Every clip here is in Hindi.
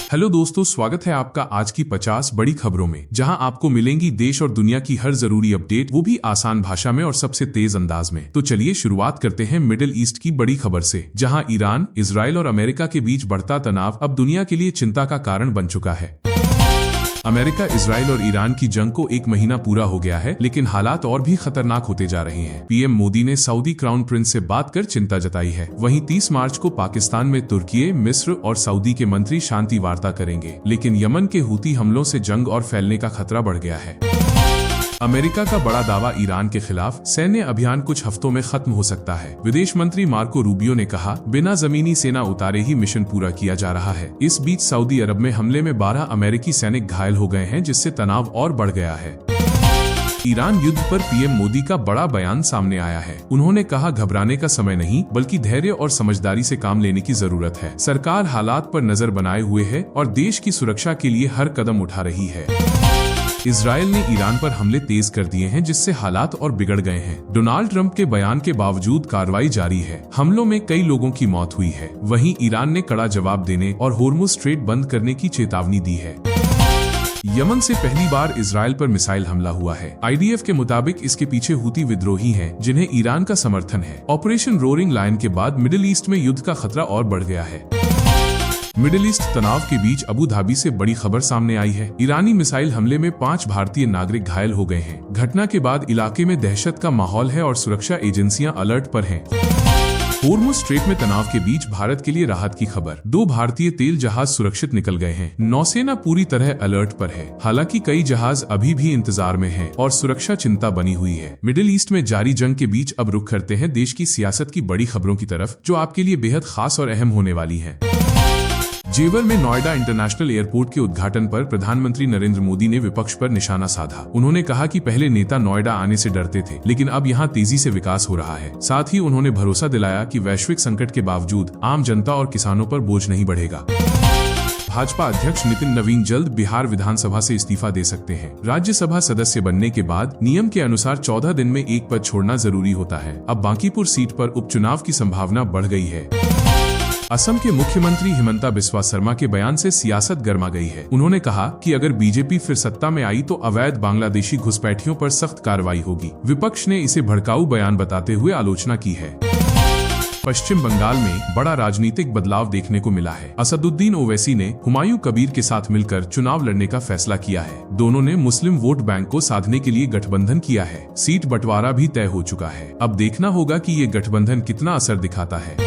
हेलो दोस्तों, स्वागत है आपका आज की 50 बड़ी खबरों में, जहां आपको मिलेंगी देश और दुनिया की हर जरूरी अपडेट, वो भी आसान भाषा में और सबसे तेज अंदाज में। तो चलिए शुरुआत करते हैं मिडिल ईस्ट की बड़ी खबर से, जहां ईरान, इजराइल और अमेरिका के बीच बढ़ता तनाव अब दुनिया के लिए चिंता का कारण बन चुका है। अमेरिका, इजराइल और ईरान की जंग को 1 महीना पूरा हो गया है, लेकिन हालात और भी खतरनाक होते जा रहे हैं। पीएम मोदी ने सऊदी क्राउन प्रिंस से बात कर चिंता जताई है। वहीं 30 मार्च को पाकिस्तान में तुर्की, मिस्र और सऊदी के मंत्री शांति वार्ता करेंगे, लेकिन यमन के हूती हमलों से जंग और फैलने का खतरा बढ़ गया है। अमेरिका का बड़ा दावा, ईरान के खिलाफ सैन्य अभियान कुछ हफ्तों में खत्म हो सकता है। विदेश मंत्री मार्को रूबियो ने कहा, बिना जमीनी सेना उतारे ही मिशन पूरा किया जा रहा है। इस बीच सऊदी अरब में हमले में 12 अमेरिकी सैनिक घायल हो गए हैं, जिससे तनाव और बढ़ गया है। ईरान युद्ध पर पीएम मोदी का बड़ा बयान सामने आया है। उन्होंने कहा, घबराने का समय नहीं, बल्कि धैर्य और समझदारी से काम लेने की जरूरत है। सरकार हालात पर नजर बनाए हुए है और देश की सुरक्षा के लिए हर कदम उठा रही है। इजराइल ने ईरान पर हमले तेज कर दिए हैं, जिससे हालात और बिगड़ गए हैं। डोनाल्ड ट्रंप के बयान के बावजूद कार्रवाई जारी है। हमलों में कई लोगों की मौत हुई है। वहीं ईरान ने कड़ा जवाब देने और होर्मुज स्ट्रेट बंद करने की चेतावनी दी है। यमन से पहली बार इजराइल पर मिसाइल हमला हुआ है। आईडीएफ के मुताबिक इसके पीछे हूती विद्रोही हैं, जिन्हें ईरान का समर्थन है। ऑपरेशन रोरिंग लायन के बाद मिडिल ईस्ट में युद्ध का खतरा और बढ़ गया है। मिडिल ईस्ट तनाव के बीच अबू धाबी से बड़ी खबर सामने आई है। ईरानी मिसाइल हमले में 5 भारतीय नागरिक घायल हो गए हैं। घटना के बाद इलाके में दहशत का माहौल है और सुरक्षा एजेंसियां अलर्ट पर हैं। होर्मुज स्ट्रेट में तनाव के बीच भारत के लिए राहत की खबर, 2 भारतीय तेल जहाज सुरक्षित निकल गए हैं। नौसेना पूरी तरह अलर्ट पर है। हालांकि कई जहाज अभी भी इंतजार में हैं और सुरक्षा चिंता बनी हुई है। मिडिल ईस्ट में जारी जंग के बीच अब रुख करते हैं देश की सियासत की बड़ी खबरों की तरफ, जो आपके लिए बेहद खास और अहम होने वाली है। जेवर में नोएडा इंटरनेशनल एयरपोर्ट के उद्घाटन पर प्रधानमंत्री नरेंद्र मोदी ने विपक्ष पर निशाना साधा। उन्होंने कहा कि पहले नेता नोएडा आने से डरते थे, लेकिन अब यहां तेजी से विकास हो रहा है। साथ ही उन्होंने भरोसा दिलाया कि वैश्विक संकट के बावजूद आम जनता और किसानों पर बोझ नहीं बढ़ेगा। भाजपा अध्यक्ष नितिन नवीन जल्द बिहार विधानसभा से इस्तीफा दे सकते हैं। राज्यसभा सदस्य बनने के बाद नियम के अनुसार 14 दिन में एक पद छोड़ना जरूरी होता है। अब बांकीपुर सीट पर उपचुनाव की संभावना बढ़ गई है। असम के मुख्यमंत्री हिमंता बिस्वा शर्मा के बयान से सियासत गर्मा गई है। उन्होंने कहा कि अगर बीजेपी फिर सत्ता में आई तो अवैध बांग्लादेशी घुसपैठियों पर सख्त कार्रवाई होगी। विपक्ष ने इसे भड़काऊ बयान बताते हुए आलोचना की है। पश्चिम बंगाल में बड़ा राजनीतिक बदलाव देखने को मिला है। असदुद्दीन ओवैसी ने हुमायूं कबीर के साथ मिलकर चुनाव लड़ने का फैसला किया है। दोनों ने मुस्लिम वोट बैंक को साधने के लिए गठबंधन किया है। सीट बंटवारा भी तय हो चुका है। अब देखना होगा कि ये गठबंधन कितना असर दिखाता है।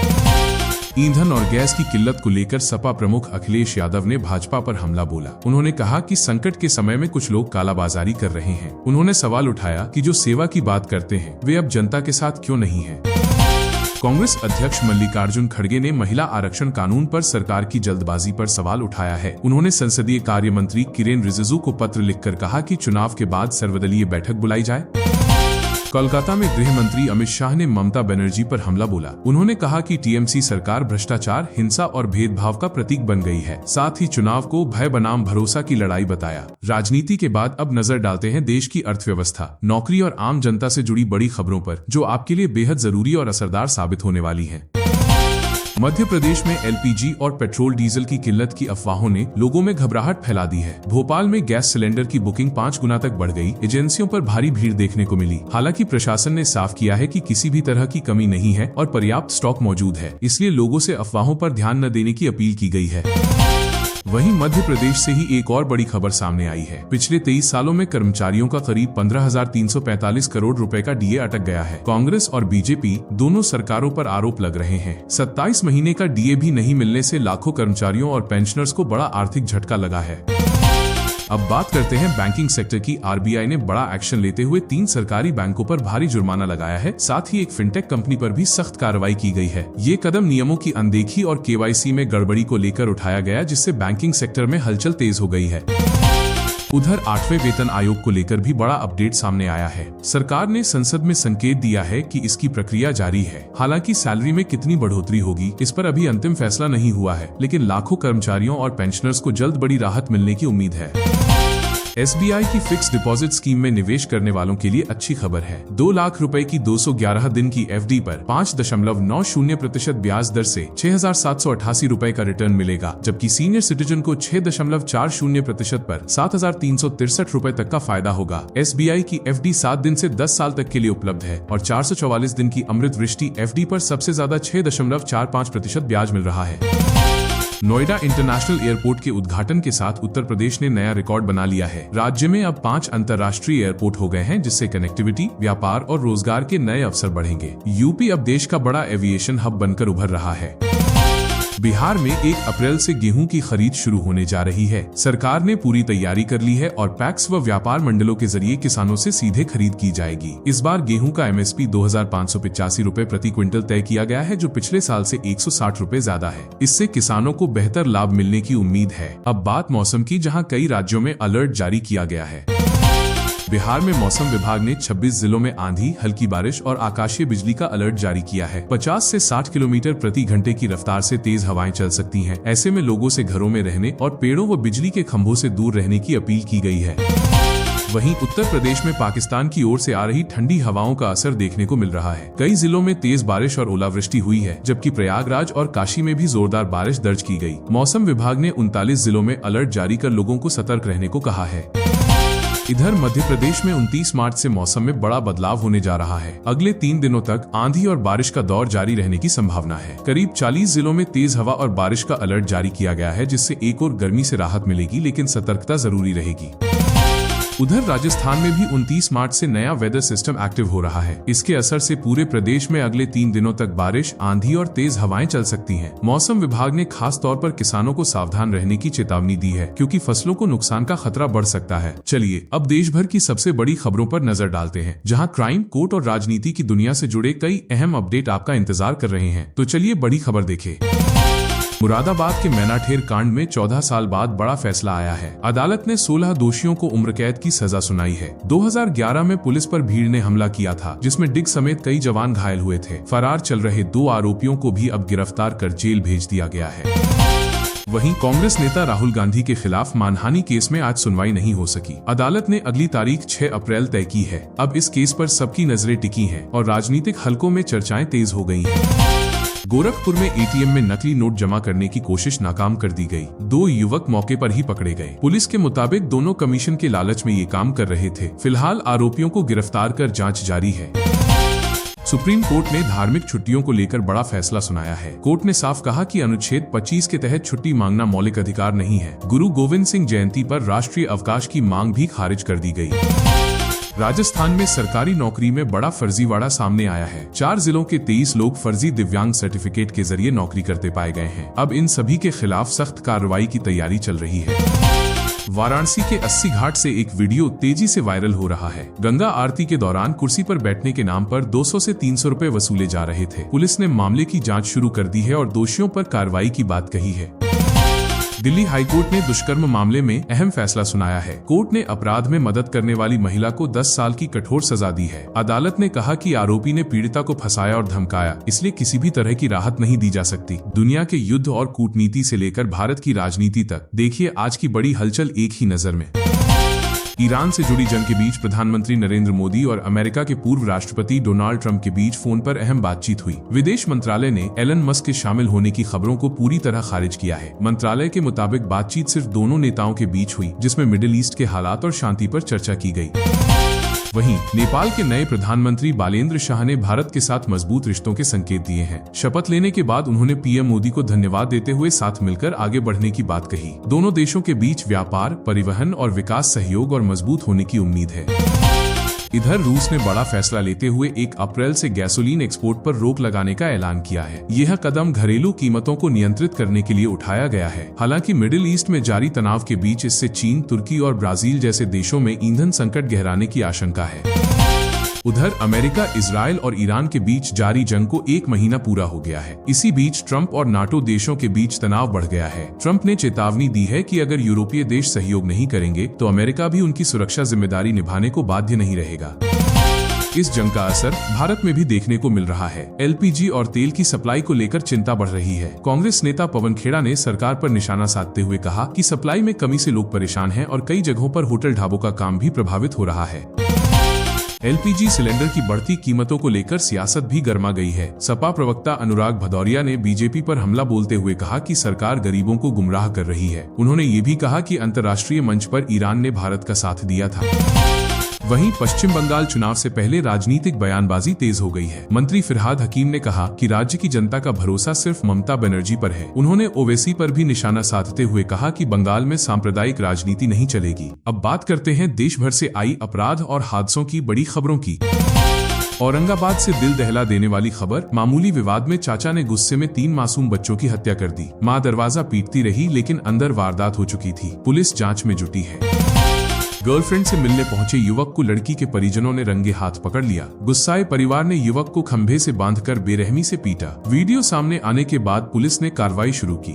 ईंधन और गैस की किल्लत को लेकर सपा प्रमुख अखिलेश यादव ने भाजपा पर हमला बोला। उन्होंने कहा कि संकट के समय में कुछ लोग कालाबाजारी कर रहे हैं। उन्होंने सवाल उठाया कि जो सेवा की बात करते हैं वे अब जनता के साथ क्यों नहीं है। कांग्रेस अध्यक्ष मल्लिकार्जुन खड़गे ने महिला आरक्षण कानून पर सरकार की जल्दबाजी पर सवाल उठाया है। उन्होंने संसदीय कार्य मंत्री किरेन रिजिजू को पत्र लिखकर कहा कि चुनाव के बाद सर्वदलीय बैठक बुलाई जाए। कोलकाता में गृह मंत्री अमित शाह ने ममता बनर्जी पर हमला बोला। उन्होंने कहा कि टीएमसी सरकार भ्रष्टाचार, हिंसा और भेदभाव का प्रतीक बन गई है। साथ ही चुनाव को भय बनाम भरोसा की लड़ाई बताया। राजनीति के बाद अब नजर डालते हैं देश की अर्थव्यवस्था, नौकरी और आम जनता से जुड़ी बड़ी खबरों पर, जो आपके लिए बेहद जरूरी और असरदार साबित होने वाली है। मध्य प्रदेश में एलपीजी और पेट्रोल डीजल की किल्लत की अफवाहों ने लोगों में घबराहट फैला दी है। भोपाल में गैस सिलेंडर की बुकिंग 5 गुना तक बढ़ गई। एजेंसियों पर भारी भीड़ देखने को मिली। हालांकि प्रशासन ने साफ किया है कि किसी भी तरह की कमी नहीं है और पर्याप्त स्टॉक मौजूद है, इसलिए लोगों से अफवाहों पर ध्यान न देने की अपील की गई है। वहीं मध्य प्रदेश से ही एक और बड़ी खबर सामने आई है। पिछले 23 सालों में कर्मचारियों का करीब 15,345 करोड़ रुपए का डीए अटक गया है। कांग्रेस और बीजेपी दोनों सरकारों पर आरोप लग रहे हैं। 27 महीने का डीए भी नहीं मिलने से लाखों कर्मचारियों और पेंशनर्स को बड़ा आर्थिक झटका लगा है। अब बात करते हैं बैंकिंग सेक्टर की। आरबीआई ने बड़ा एक्शन लेते हुए 3 सरकारी बैंकों पर भारी जुर्माना लगाया है। साथ ही एक फिनटेक कंपनी पर भी सख्त कार्रवाई की गई है। ये कदम नियमों की अनदेखी और केवाईसी में गड़बड़ी को लेकर उठाया गया, जिससे बैंकिंग सेक्टर में हलचल तेज हो गई है। उधर 8वें वेतन आयोग को लेकर भी बड़ा अपडेट सामने आया है। सरकार ने संसद में संकेत दिया है कि इसकी प्रक्रिया जारी है। हालांकि सैलरी में कितनी बढ़ोतरी होगी इस पर अभी अंतिम फैसला नहीं हुआ है, लेकिन लाखों कर्मचारियों और पेंशनर्स को जल्द बड़ी राहत मिलने की उम्मीद है। SBI की फिक्स डिपॉजिट स्कीम में निवेश करने वालों के लिए अच्छी खबर है। 2 लाख रुपए की 211 दिन की FD पर 5.90% ब्याज दर से 6,788 रुपए का रिटर्न मिलेगा, जबकि सीनियर सिटीजन को 6.40% पर 7,363 रुपए तक का फायदा होगा। SBI की FD 7 दिन से 10 साल तक के लिए उपलब्ध है और 444 दिन की अमृत वृष्टि FD पर सबसे ज्यादा 6.45% ब्याज मिल रहा है। नोएडा इंटरनेशनल एयरपोर्ट के उद्घाटन के साथ उत्तर प्रदेश ने नया रिकॉर्ड बना लिया है। राज्य में अब 5 अंतर्राष्ट्रीय एयरपोर्ट हो गए हैं, जिससे कनेक्टिविटी, व्यापार और रोजगार के नए अवसर बढ़ेंगे। यूपी अब देश का बड़ा एविएशन हब बनकर उभर रहा है। बिहार में 1 अप्रैल से गेहूं की खरीद शुरू होने जा रही है। सरकार ने पूरी तैयारी कर ली है और पैक्स व व्यापार मंडलों के जरिए किसानों से सीधे खरीद की जाएगी। इस बार गेहूं का MSP 2,585 रुपए प्रति क्विंटल तय किया गया है, जो पिछले साल से 160 रुपए ज्यादा है। इससे किसानों को बेहतर लाभ मिलने की उम्मीद है। अब बात मौसम की, जहां कई राज्यों में अलर्ट जारी किया गया है। बिहार में मौसम विभाग ने 26 जिलों में आंधी, हल्की बारिश और आकाशीय बिजली का अलर्ट जारी किया है। 50 से 60 किलोमीटर प्रति घंटे की रफ्तार से तेज हवाएं चल सकती हैं। ऐसे में लोगों से घरों में रहने और पेड़ों व बिजली के खंभों से दूर रहने की अपील की गई है। वहीं उत्तर प्रदेश में पाकिस्तान की ओर से आ रही ठंडी हवाओं का असर देखने को मिल रहा है। कई जिलों में तेज बारिश और ओलावृष्टि हुई है, जबकि प्रयागराज और काशी में भी जोरदार बारिश दर्ज की गई। मौसम विभाग ने 39 जिलों में अलर्ट जारी कर लोगों को सतर्क रहने को कहा है। इधर मध्य प्रदेश में 29 मार्च से मौसम में बड़ा बदलाव होने जा रहा है। अगले 3 दिनों तक आंधी और बारिश का दौर जारी रहने की संभावना है। करीब 40 जिलों में तेज हवा और बारिश का अलर्ट जारी किया गया है, जिससे एक और गर्मी से राहत मिलेगी, लेकिन सतर्कता जरूरी रहेगी। उधर राजस्थान में भी 29 मार्च से नया वेदर सिस्टम एक्टिव हो रहा है। इसके असर से पूरे प्रदेश में अगले 3 दिनों तक बारिश, आंधी और तेज हवाएं चल सकती हैं। मौसम विभाग ने खास तौर पर किसानों को सावधान रहने की चेतावनी दी है, क्योंकि फसलों को नुकसान का खतरा बढ़ सकता है। चलिए अब देश भर की सबसे बड़ी खबरों पर नजर डालते हैं, जहां क्राइम, कोर्ट और राजनीति की दुनिया से जुड़े कई अहम अपडेट आपका इंतजार कर रहे हैं। तो चलिए बड़ी खबर देखें। मुरादाबाद के मैनाठेर कांड में 14 साल बाद बड़ा फैसला आया है। अदालत ने 16 दोषियों को उम्र कैद की सजा सुनाई है। 2011 में पुलिस पर भीड़ ने हमला किया था, जिसमें डिग समेत कई जवान घायल हुए थे। फरार चल रहे 2 आरोपियों को भी अब गिरफ्तार कर जेल भेज दिया गया है। वहीं कांग्रेस नेता राहुल गांधी के खिलाफ मानहानि केस में आज सुनवाई नहीं हो सकी। अदालत ने अगली तारीख 6 अप्रैल तय की है। अब इस केस पर सबकी नजरें टिकी हैं और राजनीतिक हलकों में चर्चाएं तेज हो गई हैं। गोरखपुर में ATM में नकली नोट जमा करने की कोशिश नाकाम कर दी गई। 2 युवक मौके पर ही पकड़े गए। पुलिस के मुताबिक दोनों कमीशन के लालच में ये काम कर रहे थे। फिलहाल आरोपियों को गिरफ्तार कर जांच जारी है। सुप्रीम कोर्ट ने धार्मिक छुट्टियों को लेकर बड़ा फैसला सुनाया है। कोर्ट ने साफ कहा कि अनुच्छेद 25 के तहत छुट्टी मांगना मौलिक अधिकार नहीं है। गुरु गोविंद सिंह जयंती पर राष्ट्रीय अवकाश की मांग भी खारिज कर दी गई। राजस्थान में सरकारी नौकरी में बड़ा फर्जीवाड़ा सामने आया है। 4 जिलों के 23 लोग फर्जी दिव्यांग सर्टिफिकेट के जरिए नौकरी करते पाए गए हैं। अब इन सभी के खिलाफ सख्त कार्रवाई की तैयारी चल रही है। वाराणसी के 80 घाट से एक वीडियो तेजी से वायरल हो रहा है। गंगा आरती के दौरान कुर्सी पर बैठने के नाम पर 200 से 300 रुपए वसूले जा रहे थे। पुलिस ने मामले की जांच शुरू कर दी है और दोषियों पर कार्रवाई की बात कही है। दिल्ली हाईकोर्ट ने दुष्कर्म मामले में अहम फैसला सुनाया है। कोर्ट ने अपराध में मदद करने वाली महिला को 10 साल की कठोर सजा दी है। अदालत ने कहा कि आरोपी ने पीड़िता को फंसाया और धमकाया, इसलिए किसी भी तरह की राहत नहीं दी जा सकती। दुनिया के युद्ध और कूटनीति से लेकर भारत की राजनीति तक, देखिए आज की बड़ी हलचल एक ही नजर में। ईरान से जुड़ी जंग के बीच प्रधानमंत्री नरेंद्र मोदी और अमेरिका के पूर्व राष्ट्रपति डोनाल्ड ट्रंप के बीच फोन पर अहम बातचीत हुई। विदेश मंत्रालय ने एलन मस्क के शामिल होने की खबरों को पूरी तरह खारिज किया है। मंत्रालय के मुताबिक बातचीत सिर्फ दोनों नेताओं के बीच हुई, जिसमें मिडिल ईस्ट के हालात और शांति पर चर्चा की गई। वहीं नेपाल के नए प्रधानमंत्री बालेंद्र शाह ने भारत के साथ मजबूत रिश्तों के संकेत दिए हैं। शपथ लेने के बाद उन्होंने पीएम मोदी को धन्यवाद देते हुए साथ मिलकर आगे बढ़ने की बात कही। दोनों देशों के बीच व्यापार, परिवहन और विकास सहयोग और मजबूत होने की उम्मीद है। इधर रूस ने बड़ा फैसला लेते हुए 1 अप्रैल से गैसोलीन एक्सपोर्ट पर रोक लगाने का ऐलान किया है। यह कदम घरेलू कीमतों को नियंत्रित करने के लिए उठाया गया है। हालांकि मिडिल ईस्ट में जारी तनाव के बीच इससे चीन, तुर्की और ब्राजील जैसे देशों में ईंधन संकट गहराने की आशंका है। उधर अमेरिका, इजराइल और ईरान के बीच जारी जंग को 1 महीना पूरा हो गया है। इसी बीच ट्रंप और नाटो देशों के बीच तनाव बढ़ गया है। ट्रंप ने चेतावनी दी है कि अगर यूरोपीय देश सहयोग नहीं करेंगे तो अमेरिका भी उनकी सुरक्षा जिम्मेदारी निभाने को बाध्य नहीं रहेगा। इस जंग का असर भारत में भी देखने को मिल रहा है। एलपीजी और तेल की सप्लाई को लेकर चिंता बढ़ रही है। कांग्रेस नेता पवन खेड़ा ने सरकार पर निशाना साधते हुए कहा कि सप्लाई में कमी से लोग परेशान हैं और कई जगहों पर होटल ढाबों का काम भी प्रभावित हो रहा है। एलपीजी सिलेंडर की बढ़ती कीमतों को लेकर सियासत भी गर्मा गई है। सपा प्रवक्ता अनुराग भदौरिया ने बीजेपी पर हमला बोलते हुए कहा कि सरकार गरीबों को गुमराह कर रही है। उन्होंने ये भी कहा कि अंतर्राष्ट्रीय मंच पर ईरान ने भारत का साथ दिया था। वहीं पश्चिम बंगाल चुनाव से पहले राजनीतिक बयानबाजी तेज हो गई है। मंत्री फिरहाद हकीम ने कहा कि राज्य की जनता का भरोसा सिर्फ ममता बनर्जी पर है। उन्होंने ओवैसी पर भी निशाना साधते हुए कहा कि बंगाल में सांप्रदायिक राजनीति नहीं चलेगी। अब बात करते हैं देश भर से आई अपराध और हादसों की बड़ी खबरों की। औरंगाबाद से दिल दहला देने वाली खबर। मामूली विवाद में चाचा ने गुस्से में 3 मासूम बच्चों की हत्या कर दी। मां दरवाजा पीटती रही लेकिन अंदर वारदात हो चुकी थी। पुलिस जांच में जुटी है। गर्लफ्रेंड से मिलने पहुंचे युवक को लड़की के परिजनों ने रंगे हाथ पकड़ लिया। गुस्साए परिवार ने युवक को खंभे से बांधकर बेरहमी से पीटा। वीडियो सामने आने के बाद पुलिस ने कार्रवाई शुरू की।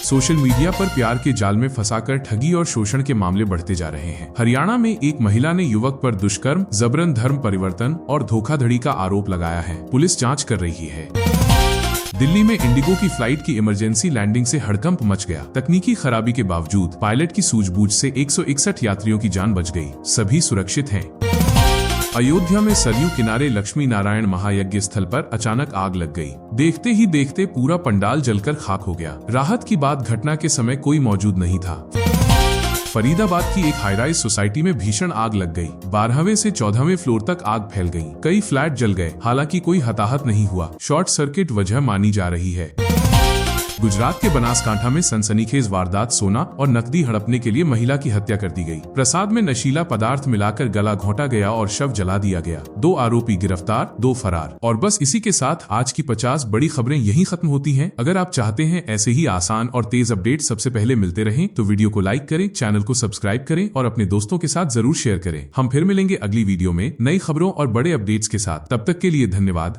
सोशल मीडिया पर प्यार के जाल में फंसाकर ठगी और शोषण के मामले बढ़ते जा रहे हैं। हरियाणा में एक महिला ने युवक पर दुष्कर्म, जबरन धर्म परिवर्तन और धोखाधड़ी का आरोप लगाया है। पुलिस जांच कर रही है। दिल्ली में इंडिगो की फ्लाइट की इमरजेंसी लैंडिंग से हड़कंप मच गया। तकनीकी खराबी के बावजूद पायलट की सूझबूझ से 161 यात्रियों की जान बच गई। सभी सुरक्षित हैं। अयोध्या में सरयू किनारे लक्ष्मी नारायण महायज्ञ स्थल पर अचानक आग लग गई। देखते ही देखते पूरा पंडाल जलकर खाक हो गया। राहत की बात, घटना के समय कोई मौजूद नहीं था। फरीदाबाद की एक हाईराइज सोसाइटी में भीषण आग लग गई। 12वें से 14वें फ्लोर तक आग फैल गई। कई फ्लैट जल गए। हालांकि कोई हताहत नहीं हुआ। शॉर्ट सर्किट वजह मानी जा रही है। गुजरात के बनासकांठा में सनसनीखेज वारदात। सोना और नकदी हड़पने के लिए महिला की हत्या कर दी गई। प्रसाद में नशीला पदार्थ मिलाकर गला घोंटा गया और शव जला दिया गया। 2 आरोपी गिरफ्तार, 2 फरार। और बस इसी के साथ आज की 50 बड़ी खबरें यहीं खत्म होती हैं। अगर आप चाहते हैं ऐसे ही आसान और तेज अपडेट सबसे पहले मिलते रहें तो वीडियो को लाइक करें, चैनल को सब्सक्राइब करें और अपने दोस्तों के साथ जरूर शेयर करें। हम फिर मिलेंगे अगली वीडियो में नई खबरों और बड़े अपडेट्स के साथ। तब तक के लिए धन्यवाद।